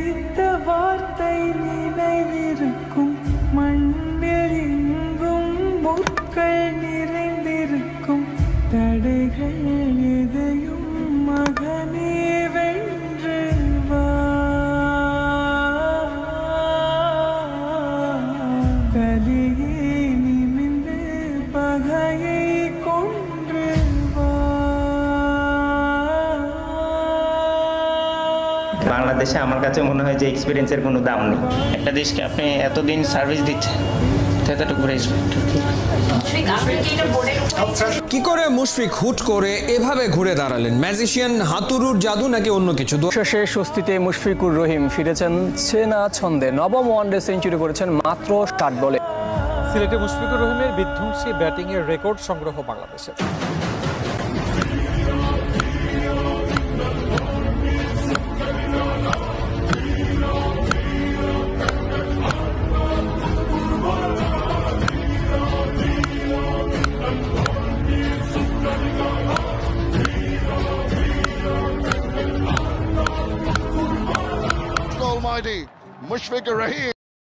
விதைத்த வார்த்தை நினைவிருக்கும், மண்ணில் எங்கும் முற்கள் நிறைந்திருக்கும், தடைகள் எதையும் மகனே வென்று வா. கலியே நிமிந்து பகையை கொன்று வா. বাংলাদেশে আমার কাছে মনে হয় যে এক্সপিরিয়েন্সের কোনো দাম নেই। একটা দেশকে আপনি এতদিন সার্ভিস দিচ্ছেন, এতটুকু রেসপেক্ট। কি করে মুশফিক হুট করে এভাবে ঘুরে দাঁড়ালেন? ম্যাজিশিয়ান, হাতুড়ুর জাদু নাকি অন্য কিছু? শেষে স্বস্তিতে মুশফিকুর রহিম ফিরেছেন চেনা ছন্দে। নবম ওয়ানডে সেঞ্চুরি করেছেন মাত্র 60 বলে। সিলেটে মুশফিকুর রহিমের বিধ্বংসী ব্যাটিংয়ের রেকর্ড সংগ্রহ বাংলাদেশের। Almighty Mushfiqur Rahim.